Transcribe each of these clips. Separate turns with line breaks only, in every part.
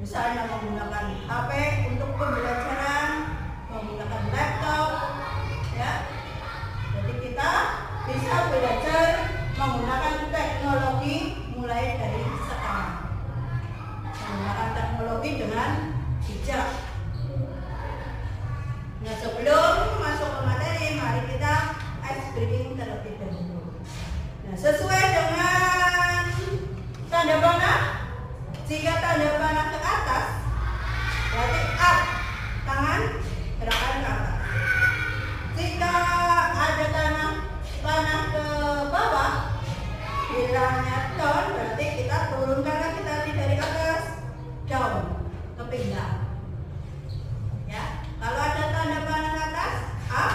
misalnya menggunakan HP untuk pembelajaran, menggunakan laptop, ya. Jadi kita bisa belajar menggunakan teknologi mulai dari sekarang. Menggunakan teknologi dengan bijak. Nah, sebelum masuk ke materi, mari kita ice breaking terlebih dahulu. Nah, sesuai dengan tanda panah, jika tanda panah ke atas, berarti up, tangan gerakan ke atas. Jika ada panah ke bawah, bilangnya down, berarti kita turunkan lagi tadi dari atas, down, ke pinggang. Ya, kalau ada tanda panah ke atas, up,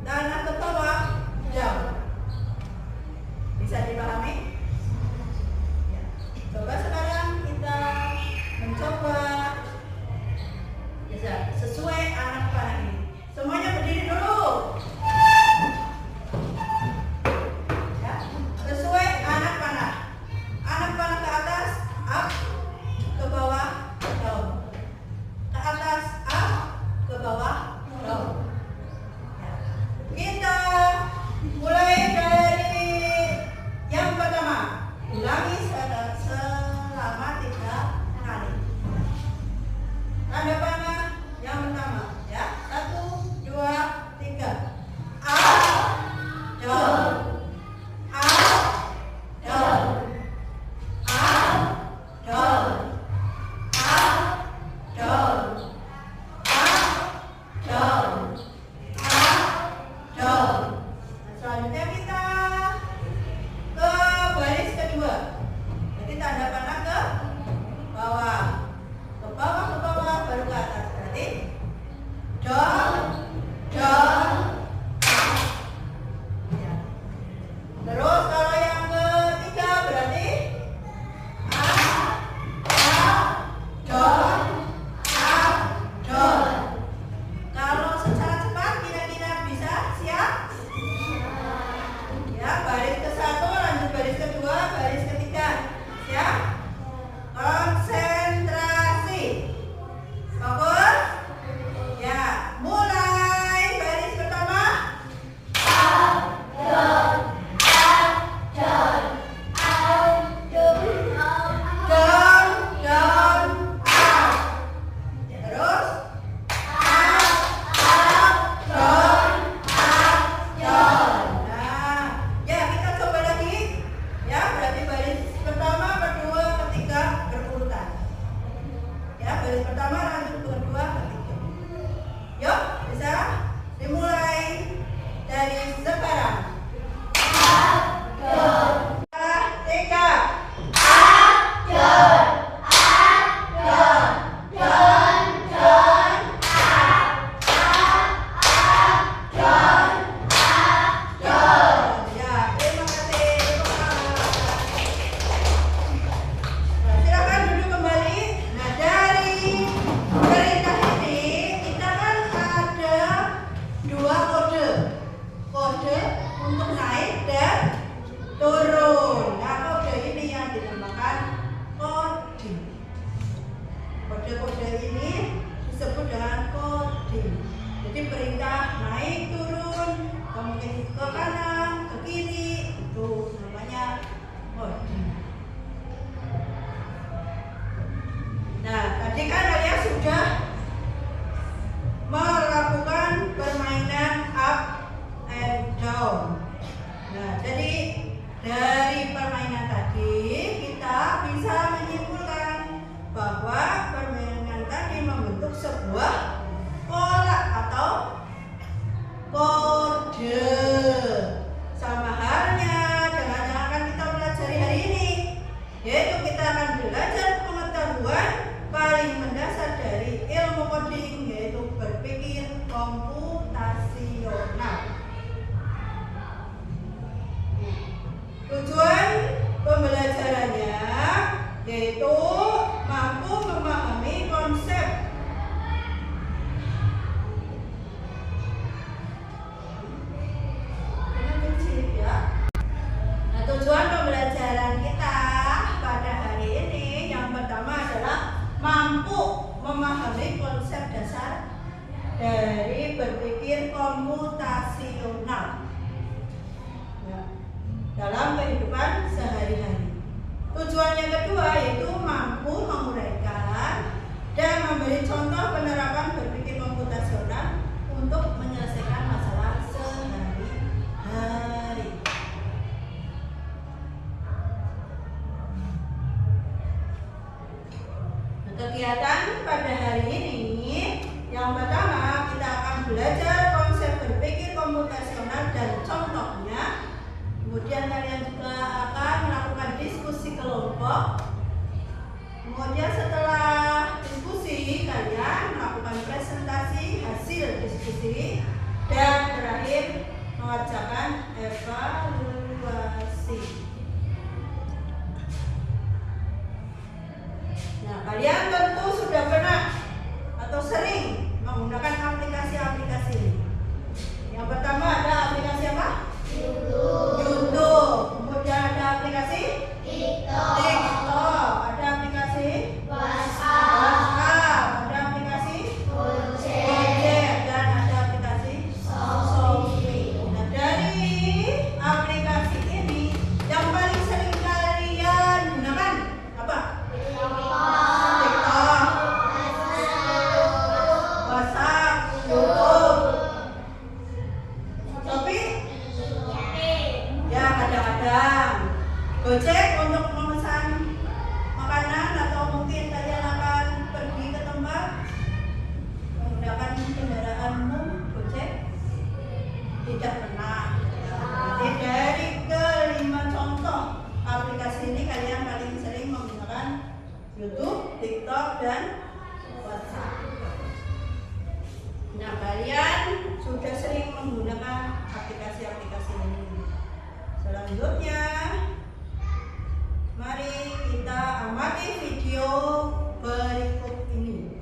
tanah ke bawah, down. Bisa dipahami? Ya. Coba sekarang kita mencoba bisa sesuai anak panah ini. Semuanya berdiri dulu. Ya, sesuai anak panah. Anak panah ke atas, up, ke bawah, down. Ke atas, up, ke bawah, down. Ya. Kita mulai dari yang pertama. Ulangi selama 3 kali. Tanda panah yang pertama, ya. 1, 2, 3. Up, down. Up, down. Up, down. Up, down. Up, down. Up, down. Selanjutnya kita ke baris kedua. Jadi tanda panah ke bawah. Ke bawah, baru ke atas. Berarti down, down, up. Ya. Terus kalau yang ketiga berarti up, down, up, down. Kalau secara cepat kira-kira bisa siap? Ya, baris ke-1 lanjut baris kedua, baris ketiga. Siap? Konsentrasi. Fokus. Ya, mulai baris pertama. Down, down, up. Terus down, down. Nah, ya kita coba lagi. Ya, berarti baris pertama, kedua, ketiga berurutan. Ya, baris pertama lanjut ke kedua, ketiga. Yuk, bisa dimulai dari sekarang. 3. Ya, terima kasih. Nah, silakan duduk kembali. Nah, dari perintah ini kita kan ada 2 kode. Kode untuk naik dan turun. Nah, kode ini yang dinamakan kode. Kode-kode ini disebut dengan kode. Jadi perintah naik turun, mungkin ke kanan, ke kiri, itu namanya kode. Nah, tadi kan kalian sudah melakukan permainan up and down. Nah, jadi dari permainan tadi kita bisa menyimpulkan bahwa permainan tadi membentuk sebuah pola atau kode. Sama halnya dengan yang akan kita mampu memahami konsep dasar dari berpikir komputasional ya, dalam kehidupan sehari-hari. Tujuan yang kedua yaitu mampu menguraikan dan memberi contoh penerapan berpikir komputasional untuk menyelesaikan masalah sehari-hari. Nah, kegiatan pada hari ini yang pertama kita akan belajar konsep berpikir komputasional dan contohnya. Kemudian kalian juga akan melakukan diskusi kelompok. Kemudian setelah diskusi kalian melakukan presentasi hasil diskusi dan terakhir mengerjakan evaluasi. Nah, kalian tentu sudah pernah atau sering menggunakan aplikasi-aplikasi ini. Yang pertama ada aplikasi apa? YouTube. Kemudian ada aplikasi TikTok. Ada aplikasi WhatsApp. Ada aplikasi Gojek dan ada aplikasi Shopee. Nah, dari aplikasi ini yang paling sering kalian gunakan apa? TikTok, WhatsApp, YouTube. Shopee? Ya, kadang-kadang. Gojek untuk memesan makanan atau mungkin kalian akan pergi ke tempat menggunakan kendaraan umum. Gojek tidak pernah. Jadi dari kelima contoh aplikasi ini kalian paling sering menggunakan YouTube, TikTok, dan WhatsApp. Nah, kalian sudah sering menggunakan aplikasi-aplikasi ini. Selanjutnya, mari kita amati video berikut ini.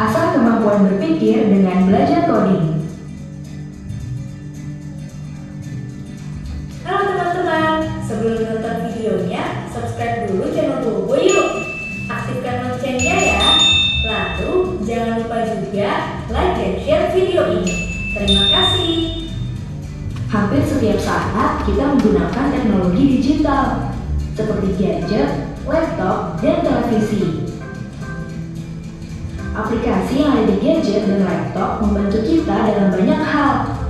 Asah kemampuan berpikir dengan belajar coding. Halo teman-teman, sebelum nonton videonya, subscribe dulu channel Bobo yuk. Aktifkan loncengnya ya. Lalu jangan lupa juga like dan share video ini. Terima kasih.
Hampir setiap saat kita menggunakan teknologi digital seperti gadget, laptop, dan televisi. Aplikasi yang ada di gadget dan laptop membantu kita dalam banyak hal.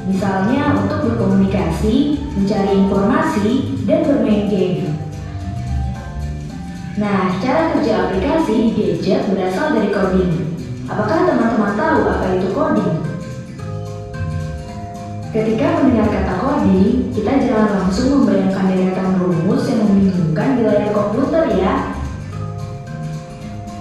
Misalnya untuk berkomunikasi, mencari informasi, dan bermain game. Nah, cara kerja aplikasi di gadget berasal dari coding. Apakah teman-teman tahu apa itu coding? Ketika mendengar kata coding, kita jangan langsung membayangkan deretan rumus yang membingungkan di layar komputer ya.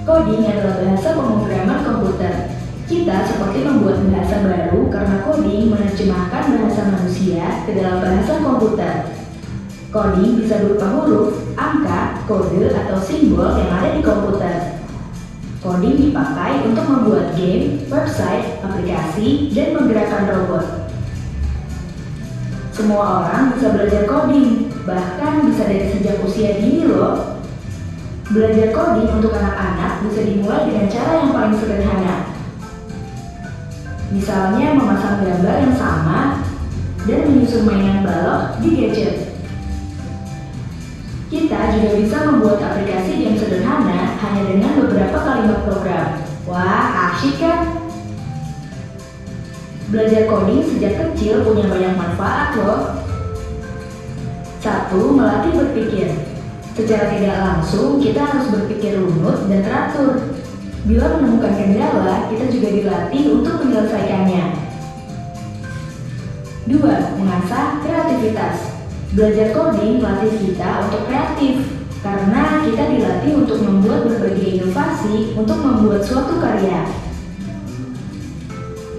Coding adalah bahasa pemrograman komputer. Kita seperti membuat bahasa baru karena coding menerjemahkan bahasa manusia ke dalam bahasa komputer. Coding bisa berupa huruf, angka, kode, atau simbol yang ada di komputer. Coding dipakai untuk membuat game, website, aplikasi, dan menggerakkan robot. Semua orang bisa belajar coding, bahkan bisa dari sejak usia dini loh. Belajar coding untuk anak-anak bisa dimulai dengan cara yang paling sederhana. Misalnya memasang gambar yang sama dan menyusun mainan balok di gadget. Kita juga bisa membuat aplikasi game sederhana hanya dengan beberapa kalimat program. Wah, asyik kan? Belajar coding sejak kecil punya banyak manfaat loh. 1. Melatih berpikir. Secara tidak langsung, kita harus berpikir runut dan teratur. Bila menemukan kendala, kita juga dilatih untuk menyelesaikannya. 2. Mengasah kreativitas. Belajar coding melatih kita untuk kreatif. karena kita dilatih untuk membuat berbagai inovasi untuk membuat suatu karya.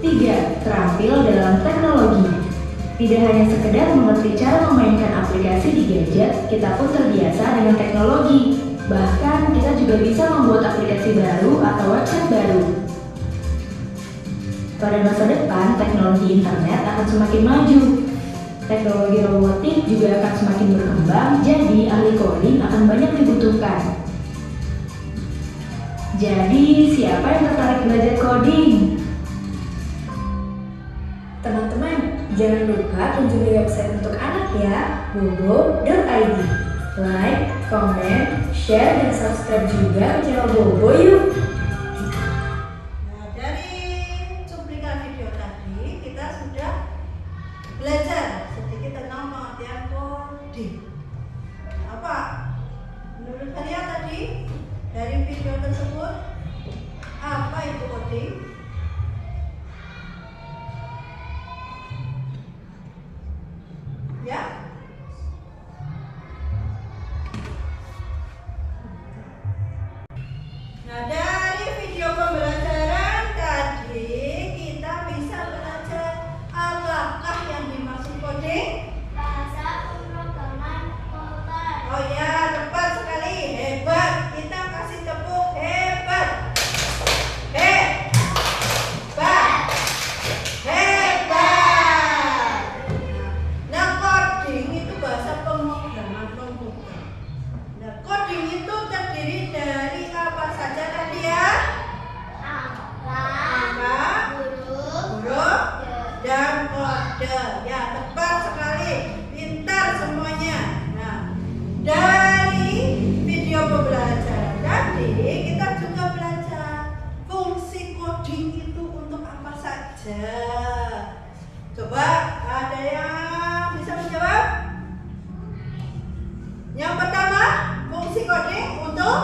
3. Terampil dalam teknologi. Tidak hanya sekedar mengerti cara memainkan aplikasi di gadget, kita pun terbiasa dengan teknologi. Bahkan kita juga bisa membuat aplikasi baru atau website baru. Pada masa depan, teknologi internet akan semakin maju. Teknologi robotik juga akan semakin berkembang, jadi ahli coding akan banyak dibutuhkan. Jadi, siapa yang tertarik belajar coding?
Teman-teman, jangan lupa kunjungi website untuk anak ya, bobo.id. Like, comment, share, dan subscribe juga channel Bobo yuk!
Nah, dari cuplikan video tadi kita sudah belajar sedikit tentang pengertian coding. Apa menurut kalian tadi dari video tersebut, apa itu coding? Ya? Nah, dari video pembelajaran tadi kita bisa belajar apakah yang dimaksud coding?
Bahasa pemrograman komputer.
Oh ya, tepat sekali, hebat. Kita kasih tepuk hebat. Hebat. Hebat. Nah, coding itu bahasa pemrograman komputer. Nah, coding itu terdiri dari apa saja tadi ya? Angka, huruf, dan kode. Ya, tepat sekali. Pintar semuanya. Nah, dari video pembelajaran tadi kita juga belajar fungsi coding itu untuk apa saja. Coba ada yang bisa menjawab? Yang pertama, fungsi coding untuk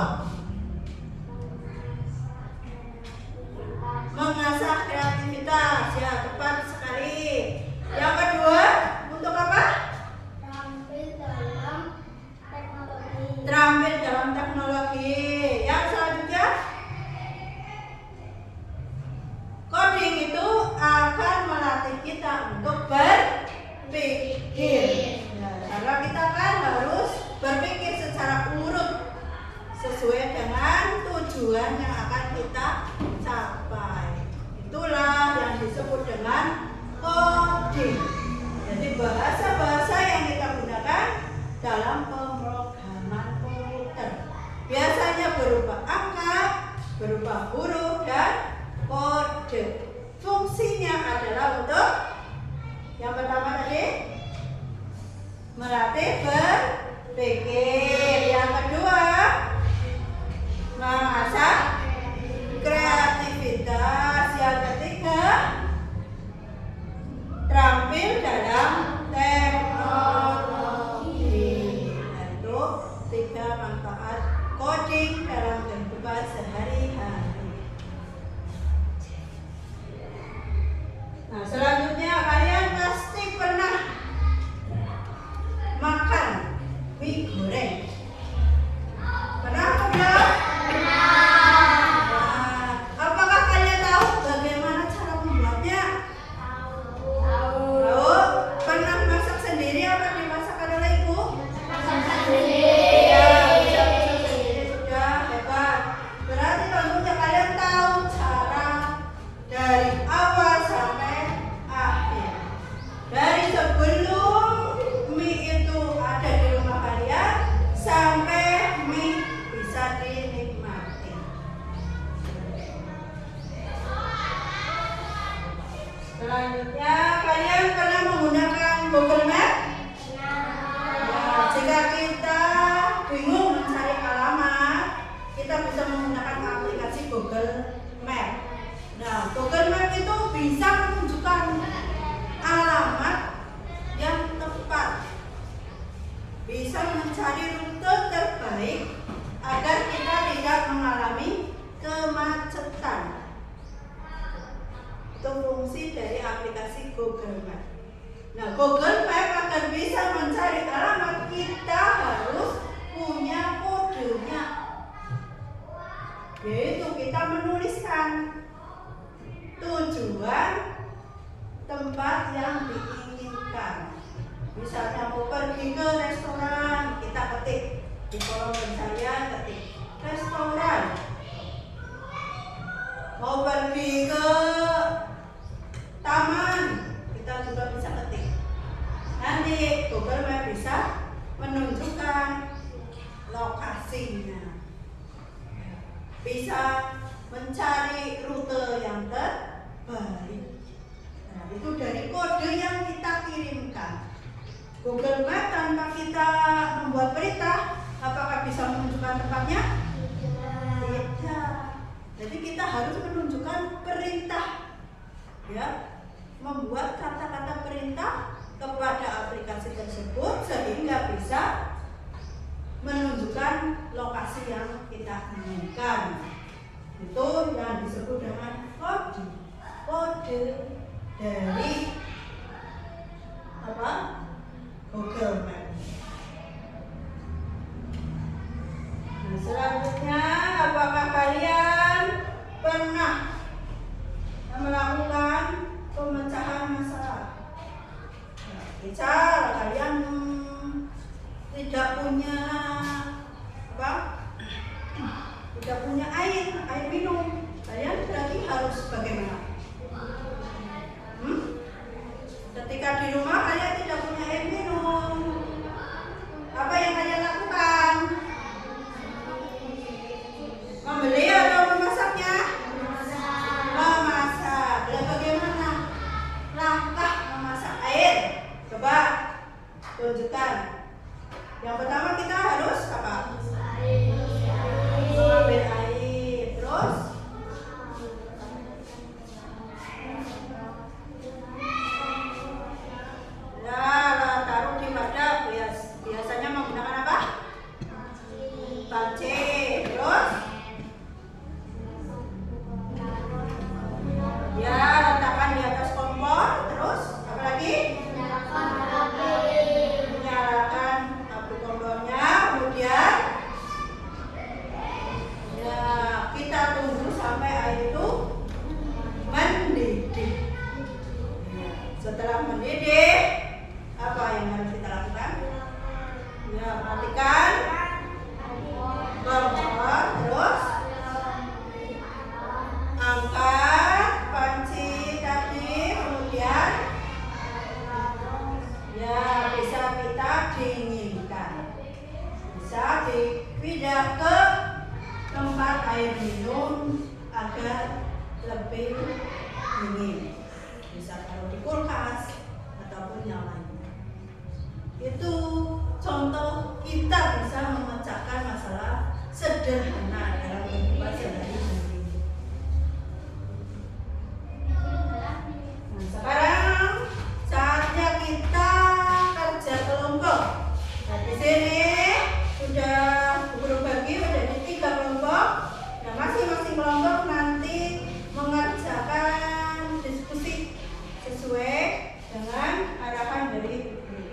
mengasah kreativitas. Ya, tepat sekali. Yang kedua, untuk apa?
Terampil dalam teknologi.
Terampil dalam teknologi. Yang selanjutnya, coding itu akan melatih kita untuk berpikir. Nah, karena kita kan harus berpikir secara urut sesuai dengan tujuan yang akan kita capai. Itulah yang disebut dengan coding. Jadi bahasa-bahasa yang kita gunakan dalam pemrograman komputer biasanya berupa angka, berupa huruf, dan kode. Fungsinya adalah untuk yang pertama tadi melatih berpikir. Yang kedua, mengasah kreativitas. Yang ketiga, terampil dalam teknologi. Itu 3 manfaat coding dalam kehidupan sehari-hari. Nah, selanjutnya kalian pasti pernah makan mie goreng. Pernah atau belum? Nah, apakah kalian tahu bagaimana cara membuatnya? Tahu. Pernah masak sendiri apa dimasakkan oleh ibu? Iya, bisa masak sendiri, sudah hebat. Berarti tentunya kalian tahu cara dari awal sampai akhir. Dari sebelum mie itu ada di rumah kalian sampai mie bisa dinikmati. Selanjutnya, kalian pernah menggunakan Google Map? Nah, jika kita bingung mencari alamat, kita bisa menggunakan aplikasi Google Map. Nah, Google Map itu bisa menunjukkan alamat yang tepat, bisa mencari rute terbaik agar kita tidak mengalami kemacetan. Itu fungsi dari aplikasi Google Map. Nah, Google Map agar bisa mencari alamat, kita harus punya yaitu kita menuliskan tujuan tempat yang diinginkan. Misalnya mau pergi ke restoran, kita ketik di kolom pencarian, ketik restoran. Mau pergi ke taman, kita juga bisa ketik. Nanti Google Maps bisa menunjukkan lokasinya, bisa mencari rute yang terbaik. Nah, itu dari kode yang kita kirimkan. Google Maps tanpa kita membuat perintah, apakah bisa menunjukkan tempatnya? Tidak. Jadi kita harus menunjukkan perintah, ya, membuat kata-kata perintah kepada aplikasi tersebut sehingga bisa menunjukkan lokasi yang kita inginkan. Itu yang disebut dengan kode dari apa? Google Maps. Nah, selanjutnya, apakah kalian pernah melakukan pemecahan masalah? Nah, misal kalian tidak punya apa? Tidak punya air minum, kalian berarti harus bagaimana? Ketika di rumah kalian tidak punya air minum, apa yang kalian lakukan? Membeli atau memasaknya? Memasak. Dan bagaimana langkah memasak air? Coba tunjukkan. Yang pertama kita harus apa? Mengambil air. Terus taruh di wadah. Biasanya menggunakan apa? Panci. Terus ya, letakkan di atas kompor. Terus apa lagi? Menyalakan api kompornya. Kemudian ya, kita tunggu sampai air itu mendidih. Setelah mendidih, apa yang harus kita lakukan? Ya, matikan kompor. Terus angkat panci tadi. Kemudian ya, bisa kita dinginkan. Bisa dipindah ke tempat air minum agar lebih dingin. Bisa taruh di kulkas ataupun yang lainnya. Itu contoh kita bisa memecahkan masalah sederhana dalam kehidupan sehari-hari. Nah, sekarang saatnya kita kerja kelompok. Nah, di sini sudah berbagi menjadi 3 kelompok. Nah, masing-masing kelompok nanti mengerjakan diskusi sesuai dengan arahan dari guru.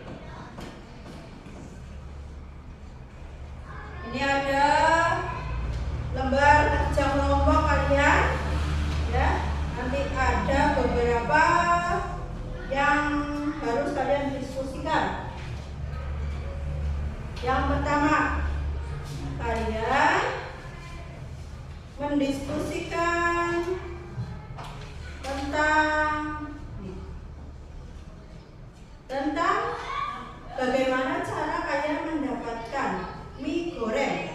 Ini ada lembar kerja kelompok kalian, ya. Nanti ada beberapa yang harus kalian diskusikan. Yang pertama, kalian mendiskusikan tentang bagaimana cara kalian mendapatkan mie goreng.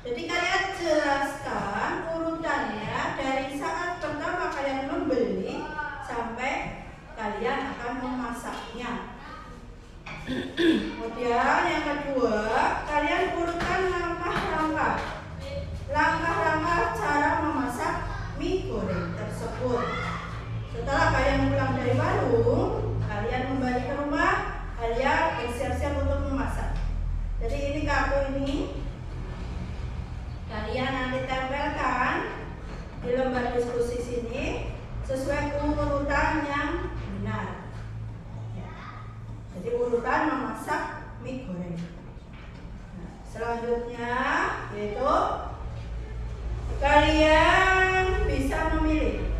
Jadi kalian jelaskan urutannya dari saat pertama kalian membeli sampai kalian akan memasaknya. Kemudian yang kedua, kalian urutkan langkah-langkah cara memasak mie goreng tersebut. Setelah kalian pulang dari warung, kalian kembali ke rumah, kalian bersiap-siap untuk memasak. Jadi ini kartu ini kalian nanti tempelkan di lembar diskusi sini sesuai urutan yang benar. Jadi urutan memasak mie goreng. Nah, selanjutnya yaitu Kalian bisa memilih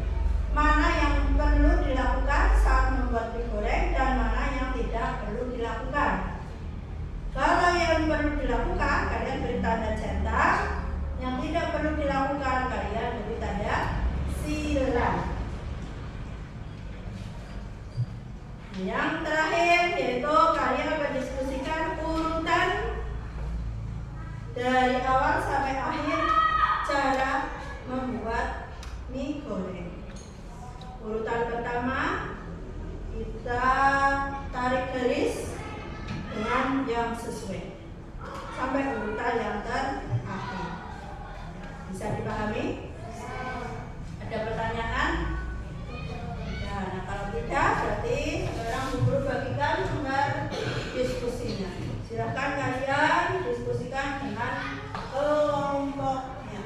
mana yang perlu dilakukan saat membuat mie goreng dan mana yang tidak perlu dilakukan. Kalau yang perlu dilakukan, kalian beri tanda centang. Yang tidak perlu dilakukan, kalian beri tanda silang. Yang terakhir yaitu kalian berdiskusikan urutan dari awal sampai akhir cara membuat mie goreng. Urutan pertama kita tarik garis dengan yang sesuai sampai urutan yang terakhir. Bisa dipahami? Ada pertanyaan? Ya, nah kalau tidak berarti sekarang Bu Guru bagikan nomor diskusinya. Silakan kalian diskusikan dengan kelompoknya.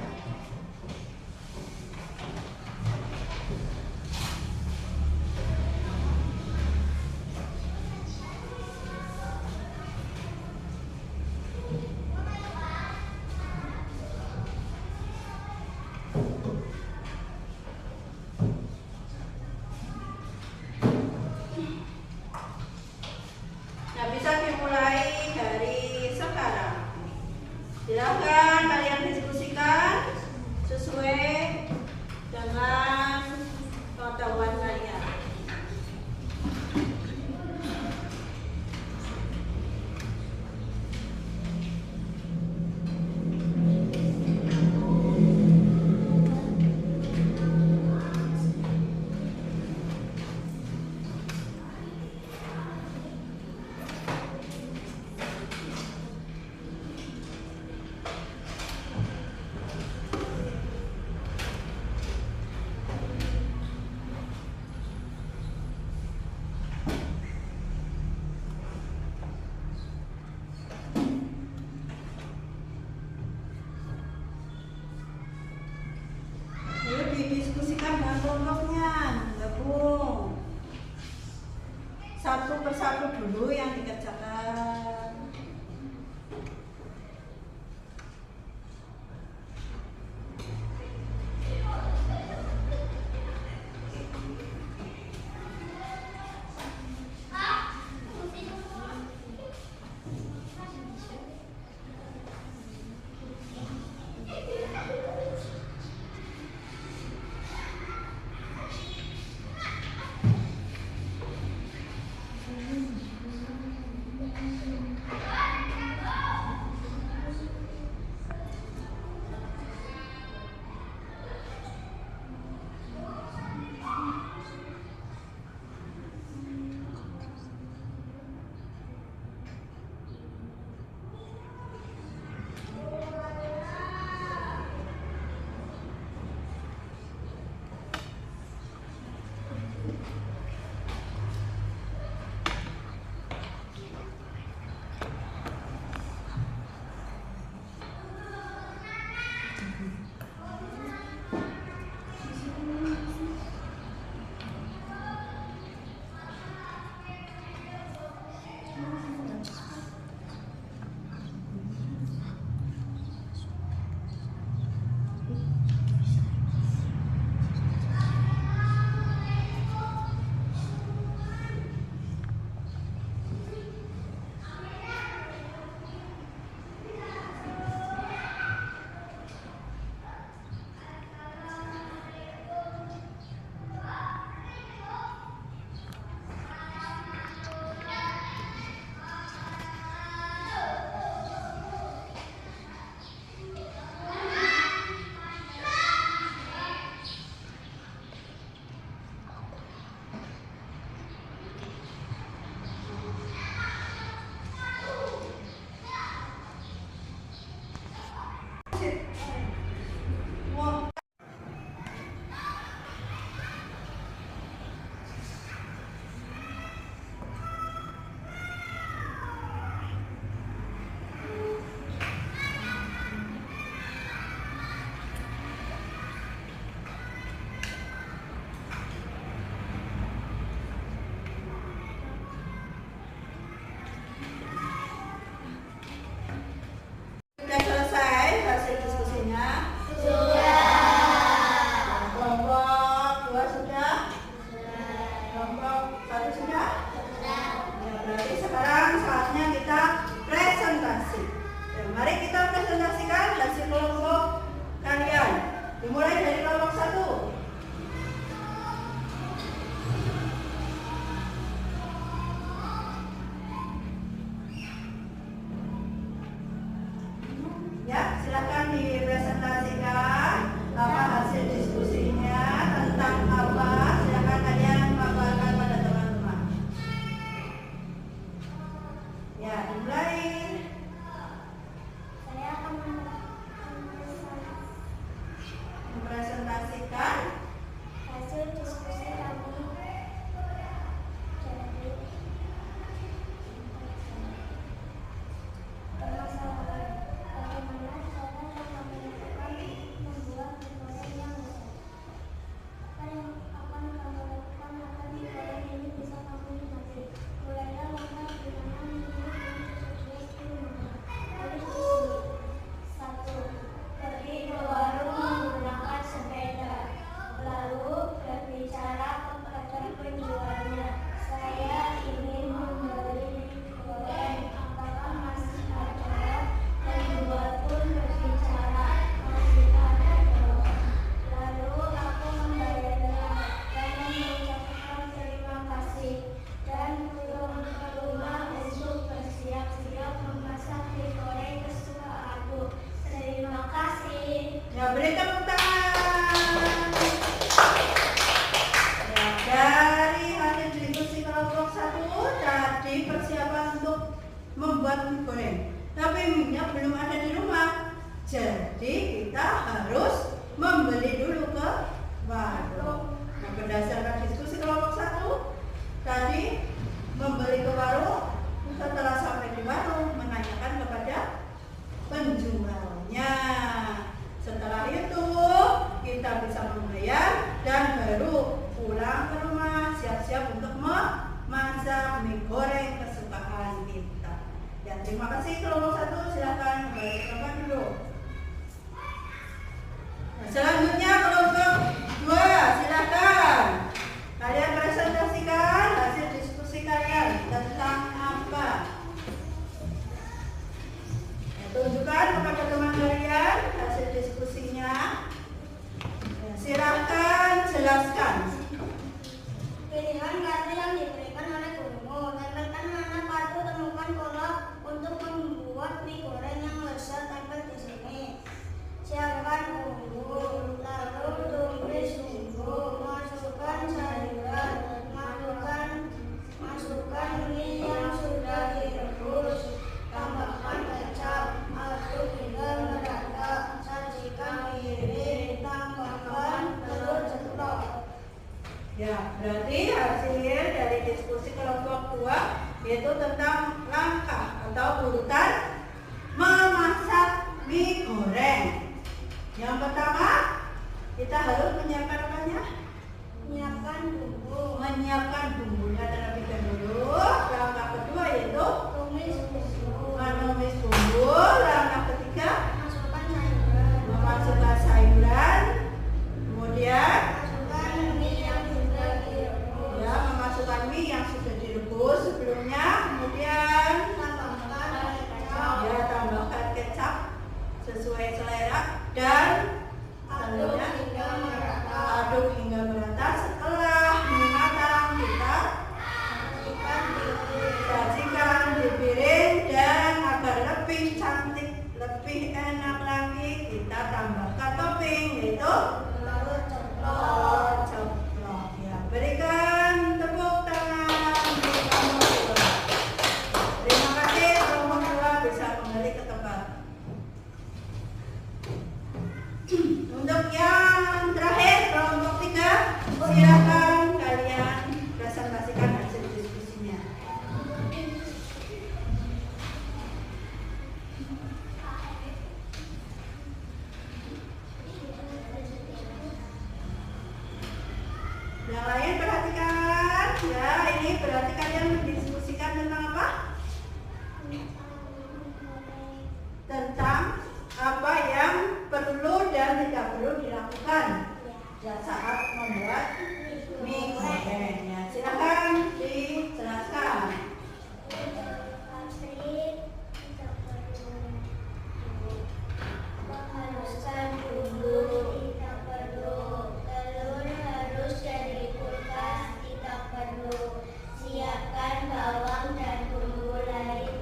presentasikan.
Hasil diskusi kami jadi permasalahan bagaimana cara kami lakukan membuat mie goreng yang besar. Apa yang akan kami lakukan agar mie goreng ini bisa kami nikmati? Mulailah langkah gimana mie yang sukses di rumah. Harus di sini. 1. Pergi ke warung menggunakan sepeda. Lalu berbicara kepada penjualnya, saya ingin membeli mie goreng, apakah masih ada? Penjual pun berbicara, masih ada dong. Lalu aku membayarnya dan mengucapkan terima kasih dan pulang ke rumah untuk bersiap-siap memasak mie goreng kesukaanku. Terima kasih.
Ya, beri tepuk tangan. Ya, dari hasil diskusi kelompok 1 tadi persiapan untuk membuat mie goreng. Tapi mie-nya belum ada di rumah. Jadi kita harus membeli dulu ke warung. Nah, berdasarkan diskusi kelompok 1 tadi membeli ke warung, setelah sampai di warung menanyakan kepada penjualnya. Setelah itu kita bisa membayar dan baru pulang ke rumah siap-siap untuk memasak mie goreng kesukaan kita. Ya, terima kasih kelompok 1, silakan kembali ke tempat dulu. Nah, selanjutnya kelompok 2, silakan. Kalian presentasikan hasil diskusi kalian tentang apa? Tunjukkan kepada teman kalian hasil diskusinya. Ya, silahkan jelaskan.
Pilihan kartu yang diberikan oleh gurumu. Tempelkan mana kartu, temukan pola untuk membuat mie goreng yang lezat. Tempel di sini. Siapkan bumbu, lalu tumis bumbu, masukkan sayuran, masukkan mie yang sudah direbus, tambahkan kecap, aduk hingga merata, sajikan piring, tambahkan telur ceplok.
Ya, berarti hasil dari diskusi kelompok 2 yaitu tentang langkah atau urutan memasak mie goreng. Yang pertama, kita harus menyiapkan apanya?
Menyiapkan bumbu,
Menyiapkan bumbunya terlebih dahulu. Langkah kedua yaitu
tumis bumbu,
menumis bumbu. Langkah ketiga,
masukkan sayuran,
memasukkan sayuran. Kemudian
masukkan mie yang sudah direbus,
ya, memasukkan mie yang sudah direbus sebelumnya. Kemudian
tambahkan kecap,
ya, tambahkan kecap sesuai selera dan
aduk
selanjutnya
hingga merata.
aduk hingga merata. Setelah mie matang, kita sajikan di piring dan agar lebih cantik, lebih enak lagi, kita tambahkan topping yaitu
Telur ceplok.
telur ceplok. Ya, berikan tepuk tangan untuk kelompok 2. Terima kasih kelompok 2 bisa kembali ke tempat. Untuk yang terakhir kelompok 3, silakan kalian presentasikan hasil diskusinya. Yang lain perhatikan, ya, ini berarti kalian mendiskusikan tentang apa? Tentang apa yang perlu dan tidak perlu dilakukan ya saat membuat mie goreng. Ya, silakan dijelaskan.
Menghaluskan bumbu tidak perlu, telur harus dari kulkas tidak perlu, siapkan bawang dan bumbu lain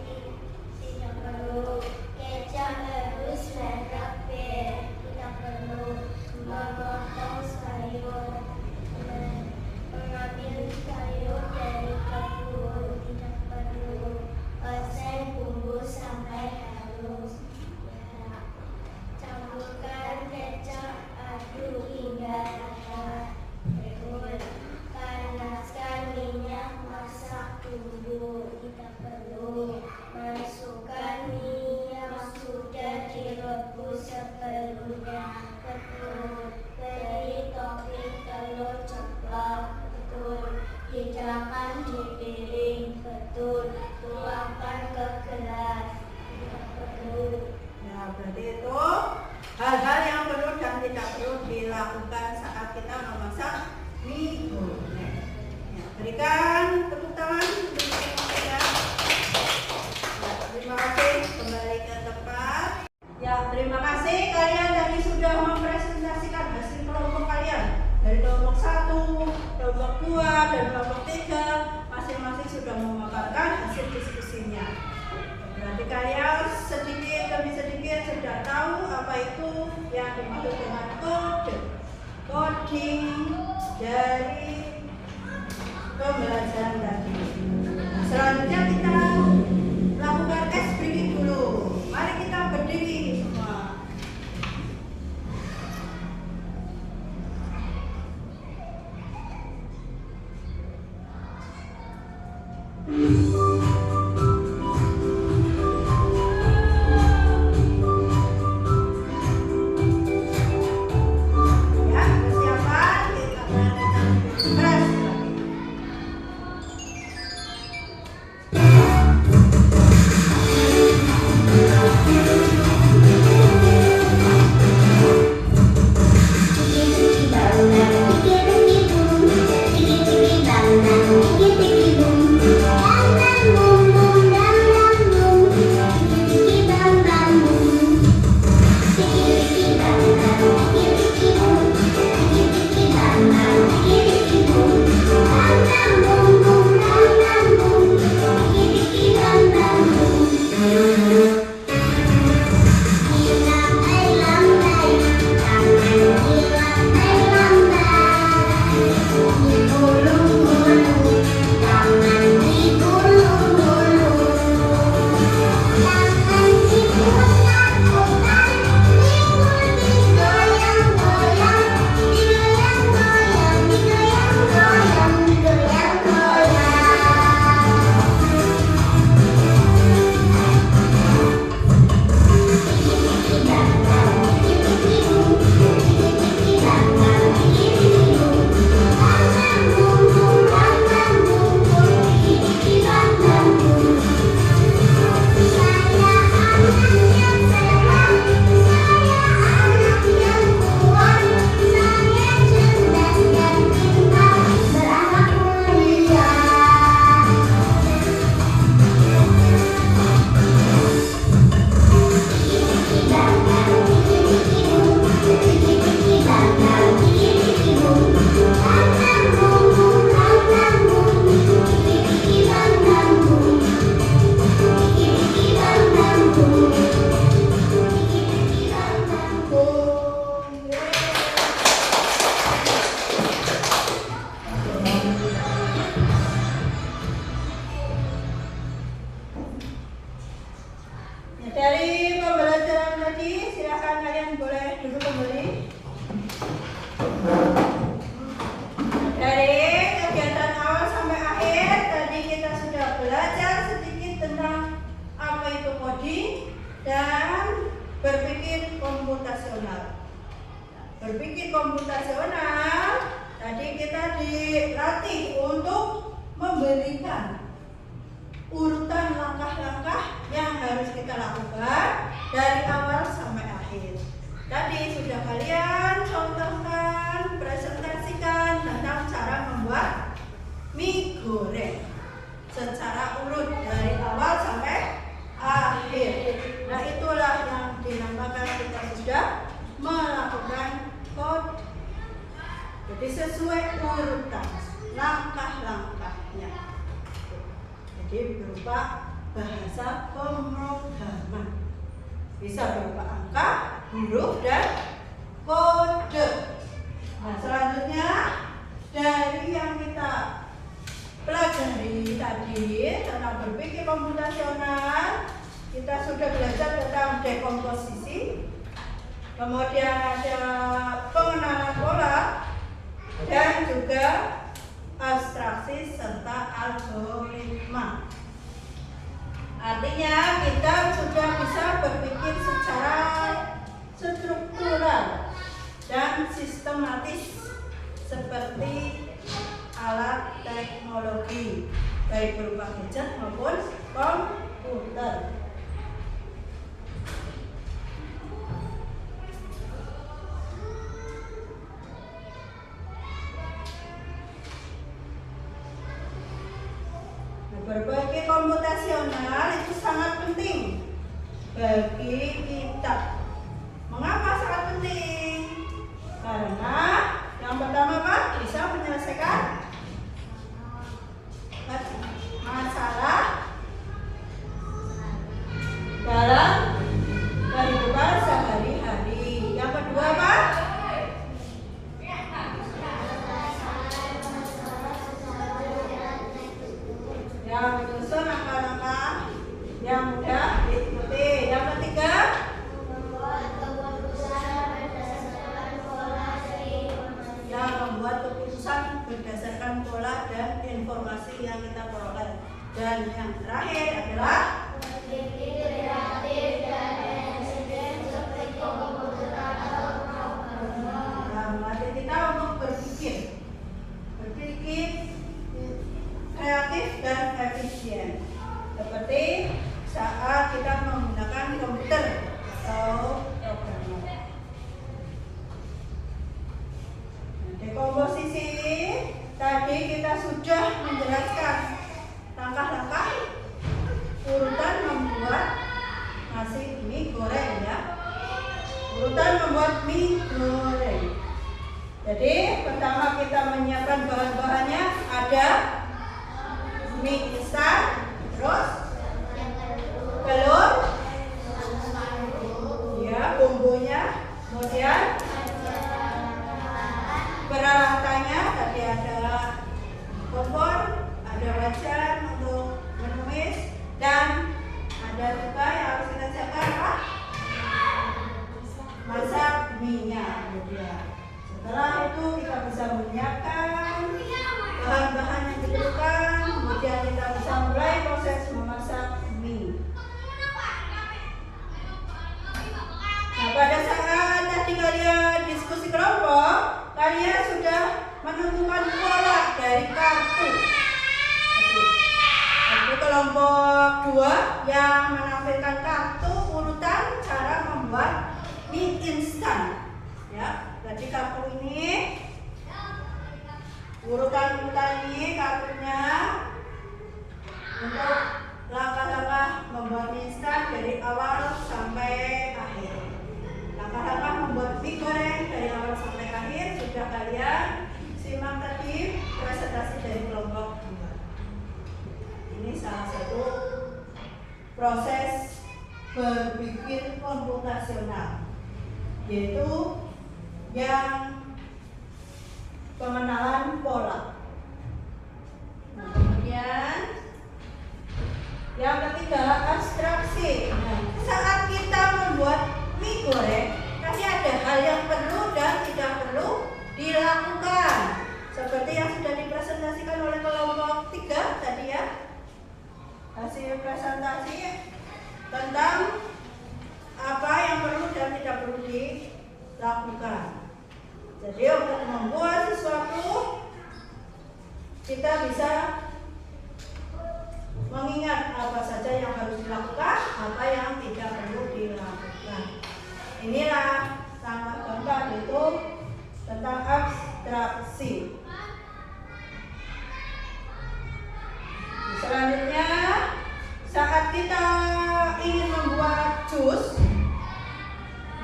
tidak perlu, kecap harus merah tidak perlu, memotong sayur, mengambil
lakukan saat kita memasak mie goreng. Ya, berikan tepuk tangan untuk kita. Ya, terima kasih, kembali ke tempat. Ya, terima kasih kalian tadi sudah mempresentasikan hasil kelompok kalian dari kelompok 1, kelompok 2, dan kelompok 3. Masing-masing sudah memaparkan hasil diskusinya. Berarti kalian sedikit demi sedikit sudah tahu apa itu yang dimaksud dengan coding dari pembelajaran tadi. Nah, selanjutnya kita lakukan tes breaking dulu. Mari kita berdiri semua. Ya, persiapan kita keras lagi. Dari pembelajaran tadi, silakan kalian boleh duduk kembali. Dari kegiatan awal sampai akhir, tadi kita sudah belajar sedikit tentang apa itu coding dan berpikir komputasional. Berpikir komputasional, tadi kita dilatih untuk memberikan urutan langkah-langkah yang harus kita lakukan dari awal sampai akhir. Tadi sudah kalian contohkan, presentasikan tentang cara membuat mie goreng secara urut dari awal sampai akhir. Nah, itulah yang dinamakan kita sudah melakukan code. Jadi sesuai urutan langkah-langkahnya. Jadi berupa bahasa pemrograman, bisa berupa angka, huruf, dan kode. Nah, selanjutnya dari yang kita pelajari tadi tentang berpikir komputasional, kita sudah belajar tentang dekomposisi, kemudian ada pengenalan pola, dan juga abstraksi serta algoritma. Artinya kita sudah bisa berpikir secara struktural dan sistematis seperti alat teknologi, baik berupa gadget maupun komputer. berpikir komputasional itu sangat penting bagi kita. Mengapa sangat penting? Karena yang pertama Pak, bisa menyelesaikan masalah dalam kehidupan sehari-hari. Yang kedua Pak, yang menyusun langkah-langkah yang mudah diikuti. Yang ketiga, yang membuat keputusan berdasarkan pola dan informasi yang kita peroleh. Dan yang terakhir adalah melatih kita untuk berpikir kreatif dan efisien, seperti saat kita menggunakan komputer atau programmer. Di komposisi tadi kita sudah menjelaskan langkah-langkah urutan membuat nasi mie goreng ya. Urutan membuat mie goreng. Jadi pertama kita menyiapkan bahan-bahannya, ada mie instan, terus telur, ya bumbunya, kemudian peralatannya tadi ada kompor, ada wajan untuk menumis, dan ada juga yang harus kita siapkan apa? Masak mie-nya. Setelah itu kita bisa menyiapkan bahan-bahan yang diperlukan, kemudian kita bisa mulai proses memasak mie. Nah, pada saat tadi kalian diskusi kelompok, kalian sudah menentukan pola dari kartu. Kartu kelompok 2 yang menampilkan kartu urutan cara membuat mie instan. Ya, jadi kartu ini, urutan-urutan ini kartunya untuk langkah-langkah membuat mie instan dari awal sampai akhir. Langkah-langkah membuat mie goreng dari awal sampai akhir sudah kalian simak tadi presentasi dari kelompok 2. Ini salah satu proses berpikir komputasional, yaitu yang pengenalan pola. Nah, kemudian yang ketiga, abstraksi. Nah, saat kita membuat mie goreng, tadi ada hal yang perlu dan tidak perlu dilakukan, seperti yang sudah dipresentasikan oleh kelompok 3 tadi ya. Hasil presentasi tentang apa yang perlu dan tidak perlu dilakukan. Jadi untuk membuat sesuatu, kita bisa mengingat apa saja yang harus dilakukan, apa yang tidak perlu dilakukan. Inilah contoh itu tentang abstraksi. Selanjutnya, saat kita ingin membuat jus,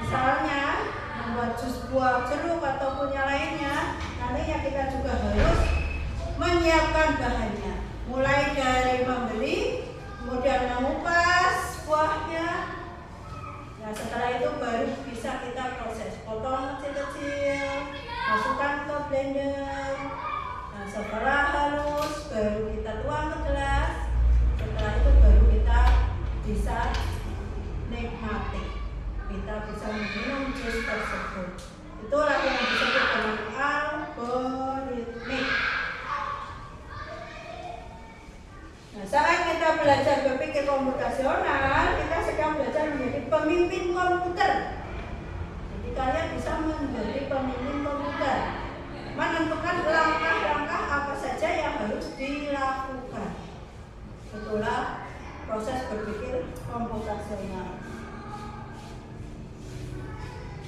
misalnya membuat jus buah jeruk ataupun yang lainnya, nantinya kita juga harus menyiapkan bahannya, mulai dari membeli, kemudian mengupas buahnya. Nah, setelah itu baru bisa kita proses, potong kecil-kecil, masukkan ke blender. Nah, setelah halus baru kita tuang ke gelas. Setelah itu baru kita bisa nikmati, kita bisa minum jus tersebut. Itulah yang disebut dengan algoritmik. Nah, saat kita belajar berpikir komputasional, kita sedang belajar menjadi pemimpin komputer. Jadi kalian bisa menjadi pemimpin komputer, menentukan langkah-langkah apa saja yang harus dilakukan. Itulah proses berpikir komputasional.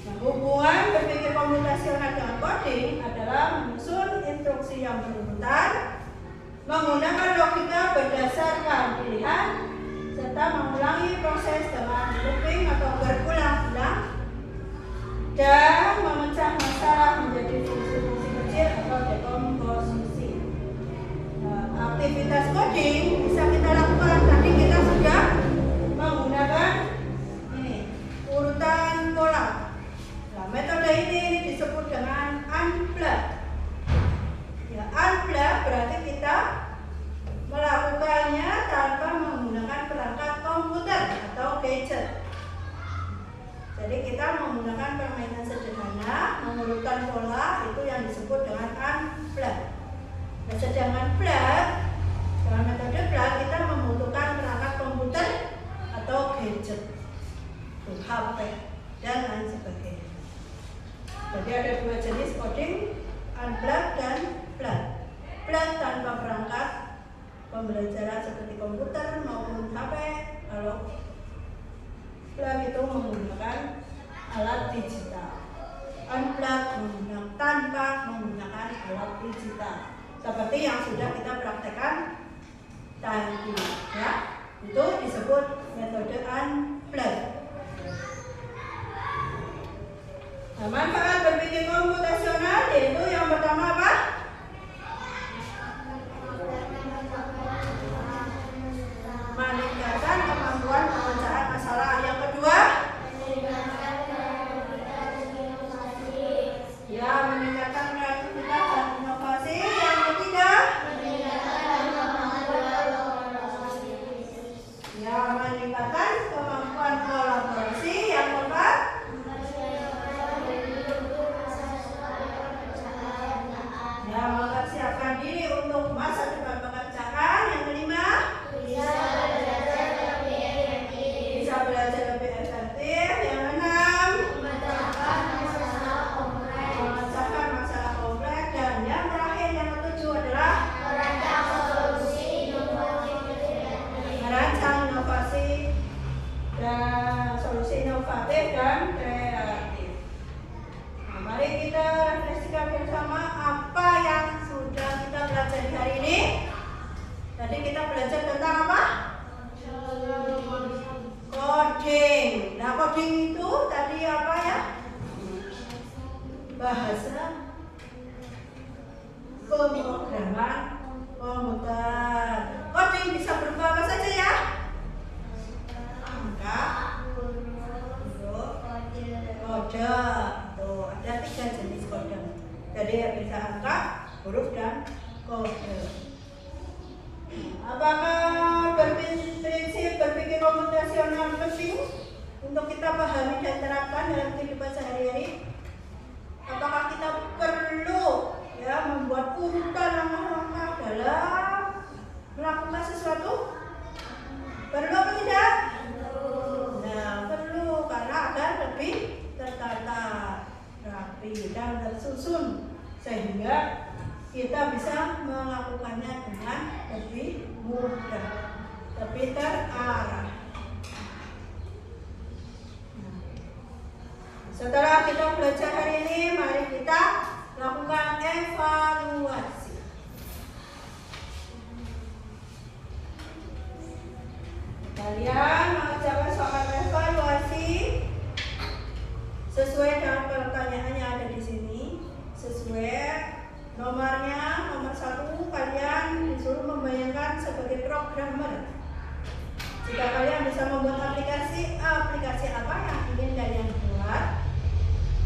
Nah, hubungan berpikir komputasional dengan coding adalah menyusun instruksi yang berurutan, menggunakan logika berdasarkan pilihan serta mengulangi proses dengan looping atau berulang-ulang dan memecah masalah menjadi fungsi-fungsi kecil atau dekomposisi. Nah, aktivitas coding bisa kita lakukan. Tadi kita sudah menggunakan ini urutan pola. Nah, metode ini disebut dengan unplug. Ya, unplug berarti kita melakukannya tanpa menggunakan perangkat komputer atau gadget. Jadi kita menggunakan permainan sederhana, mengurutan pola, itu yang disebut dengan unplug. Nah, sedangkan plug, dalam metode plug kita membutuhkan perangkat komputer atau gadget, HP dan lain sebagainya. Jadi ada dua jenis coding, unplug dan plug. Plug tanpa perangkat pembelajaran seperti komputer maupun HP. Kalau plug itu menggunakan alat digital. Unplug tanpa menggunakan alat digital. Seperti yang sudah kita praktekkan tadi, ya. Itu disebut metode unplug. Nah, manfaat berpikir komputasional yaitu yang pertama apa? Meningkatkan kemampuan pemecahan masalah. Yang kedua, ya, meningkatkan kreativitas dan inovasi. Yang ketiga, ya, meningkatkan kemampuan kolaborasi. Yang keempat, ya, mempersiapkan diri untuk masa depan pekerjaan. Yang kelima, bisa belajar lebih efektif. Yang enam, memecahkan masalah kompleks. Dan yang terakhir, yang ketujuh adalah merancang inovasi dan solusi inovatif dan kreatif. Nah, mari kita refleksikan bersama apa yang sudah kita pelajari hari ini. Tadi kita belajar tentang apa? Coding. Nah, coding itu tadi apa ya? Bahasa pemrograman komputer. Coding bisa berupa apa saja ya? Angka, huruf, kode. Tuh, ada 3 jenis kode. Jadi bisa angka, huruf dan kode. Apakah prinsip berpikir komputasional penting untuk kita pahami dan terapkan dalam kehidupan sehari-hari? Apakah kita perlu ya membuat urutan langkah-langkah dalam melakukan sesuatu? Perlu apa tidak? Nah, perlu, karena agar lebih tertata, rapi dan tersusun sehingga kita bisa melakukannya dengan lebih mudah, lebih terarah. Setelah kita belajar hari ini, mari kita lakukan evaluasi. Kalian mengerjakan soal evaluasi sesuai dengan pertanyaan yang ada di sini, sesuai nomornya. Nomor 1, kalian disuruh membayangkan sebagai programmer. Jika kalian bisa membuat aplikasi apa yang ingin kalian buat.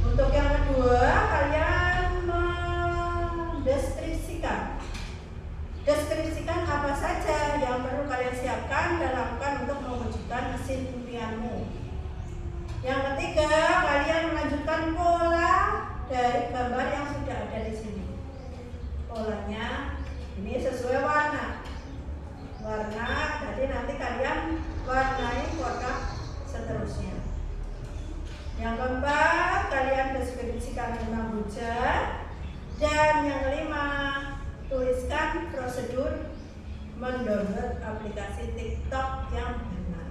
Untuk yang kedua, kalian mendeskripsikan apa saja yang perlu kalian siapkan dan lakukan untuk mewujudkan mesin impianmu. Yang ketiga, kalian melanjutkan pola dari gambar yang sudah ada di sini. Polanya ini sesuai warna. Jadi nanti kalian warnai kotak seterusnya. Yang keempat, kalian deskripsikan tentang hujan. Dan yang kelima, tuliskan prosedur mendownload aplikasi TikTok yang benar.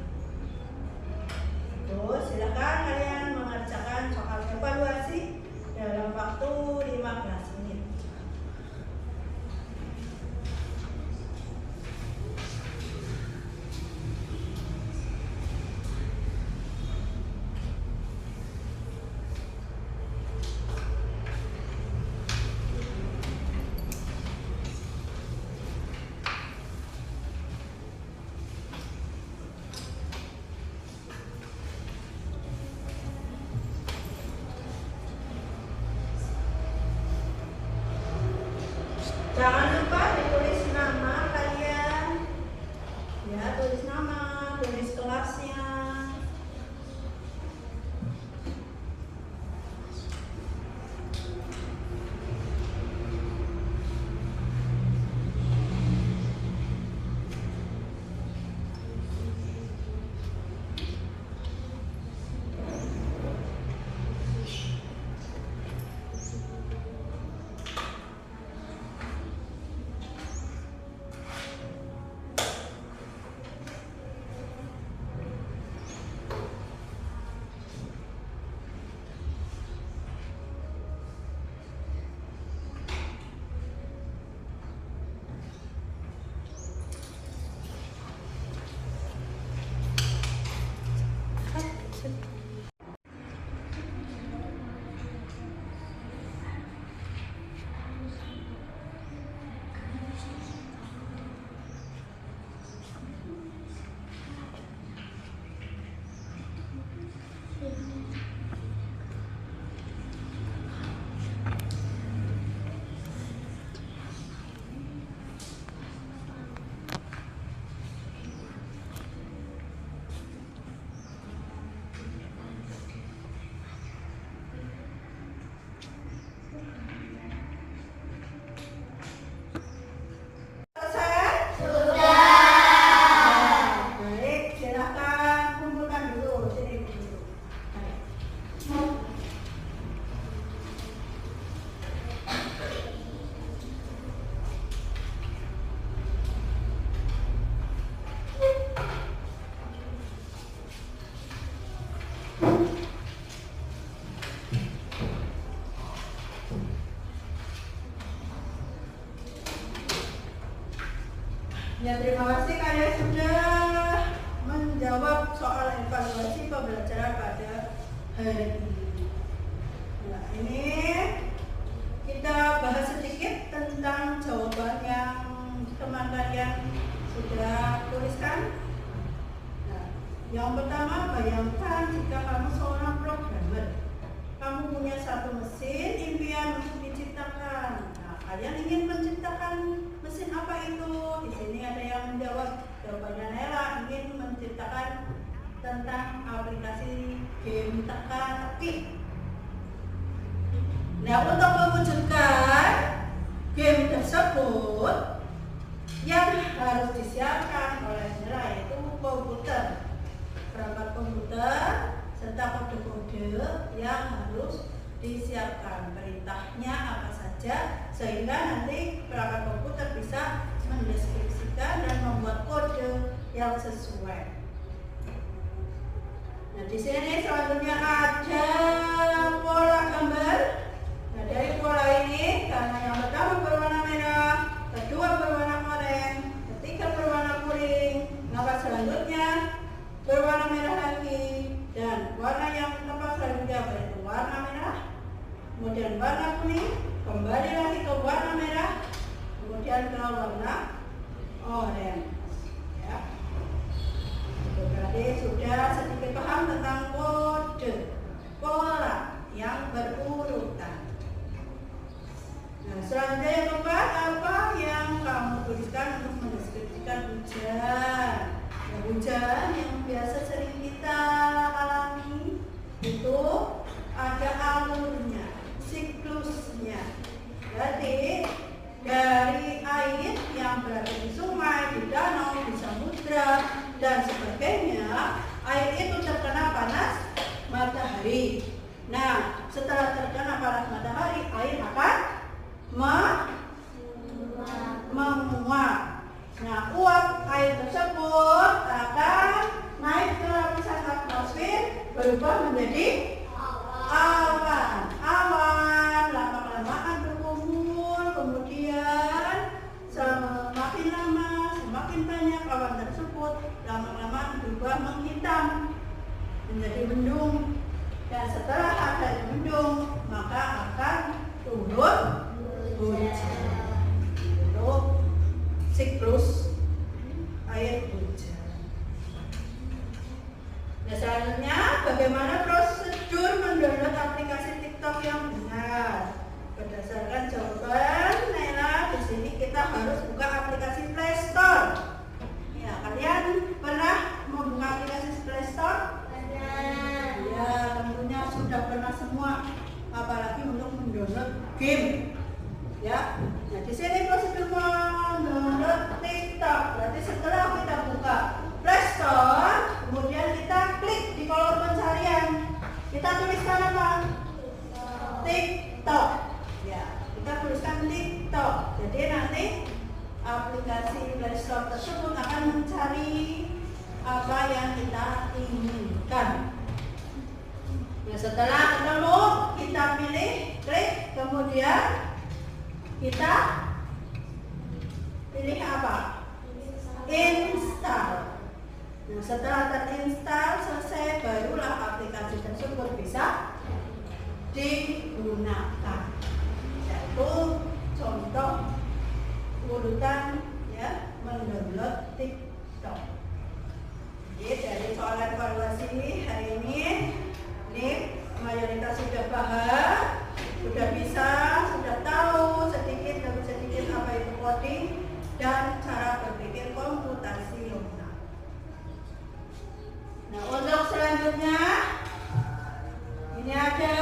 Terus silakan kalian mengerjakan soal evaluasi dalam waktu 15 menit. Jangan lupa ditulis nama kalian. Ya, tulis nama, tulis kelasnya. Ya, terima kasih kalian sudah menjawab soal evaluasi pembelajaran pada hari ini. Nah, ini kita bahas sedikit tentang jawaban yang teman kalian sudah tuliskan. Nah, yang pertama, bayangkan jika kamu seorang programmer. Kamu punya satu mesin impian untuk diciptakan. Nah, kalian ingin menciptakan mesin apa itu? Di sini ada yang menjawab. Jawabannya Nela ingin menciptakan tentang aplikasi game teka-teki. Nah, untuk mewujudkan game tersebut yang harus disiapkan oleh Nela yaitu komputer, perangkat komputer serta kode-kode yang harus disiapkan. Perintahnya apa saja sehingga nanti perangkat komputer bisa mendeskripsikan dan membuat kode yang sesuai. Nah, di sini selanjutnya ada pola gambar. Nah, dari pola ini karena yang pertama berwarna merah, kedua berwarna oranye, ketiga berwarna kuning, maka selanjutnya berwarna merah lagi, dan warna yang tepat selanjutnya yaitu warna merah, kemudian warna kuning, kembali lagi ke warna merah, kemudian ke warna oranye. Ya. Berarti sudah sedikit paham tentang kode pola yang berurutan. Nah, selanjutnya yang keempat, apa yang kamu tuliskan untuk mendeskripsikan hujan? Nah, hujan yang biasa sering kita alami itu ada alurnya, siklusnya. Berarti dari air yang berada di sungai, di danau, di samudra, dan sebagainya, air itu terkena panas matahari. Nah, setelah terkena panas matahari, air akan menguap. Nah, uap air tersebut akan naik ke lapisan atmosfer, berubah menjadi awan. Awan lama-kelamaan berkumpul, kemudian semakin lama, semakin banyak awan tersebut lama-kelamaan berubah menghitam menjadi mendung. Dan setelah adanya mendung, maka akan turun hujan. Itu siklus air hujan. Nah, selanjutnya bagaimana prosedur mendownload aplikasi TikTok yang benar? Berdasarkan jawaban Nela di sini game. Ya. Nah, di sini prosedur mendownload TikTok. Berarti setelah kita buka Play Store, kemudian kita klik di kolom pencarian. Kita tuliskan apa? TikTok. Ya, kita tuliskan TikTok. Jadi nanti aplikasi Play Store tersebut akan mencari apa yang kita inginkan. Nah, setelah ketemu, kita pilih, klik, kemudian kita pilih apa? Install. Nah, setelah terinstall selesai, barulah aplikasi tersebut bisa digunakan. Yaitu contoh urutan ya mendownload TikTok. Jadi dari soalan evaluasi hari ini mayoritas sudah paham, sudah bisa, sudah tahu sedikit demi sedikit apa itu coding dan cara berpikir komputasional. Nah, untuk selanjutnya ini ada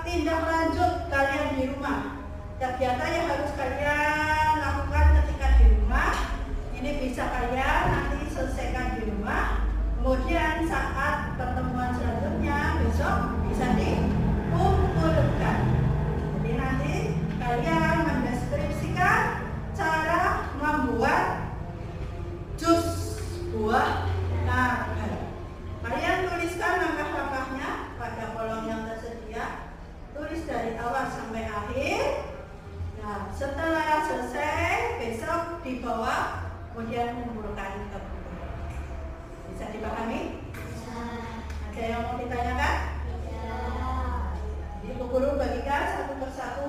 tindak lanjut kalian di rumah. Kegiatan yang harus kalian lakukan ketika di rumah. Ini bisa kalian nanti selesaikan di rumah. Kemudian saat pertemuan selanjutnya besok bisa dikumpulkan. Jadi nanti kalian mendeskripsikan cara membuat jus buah naga. Kalian tuliskan langkah-langkahnya pada kolom yang tersedia. Tulis dari awal sampai akhir. Nah, setelah selesai besok dibawa kemudian mengumpulkan ke buku. Bisa dipahami? Bisa. Ada yang mau ditanyakan? Jadi Bu Guru bagikan satu persatu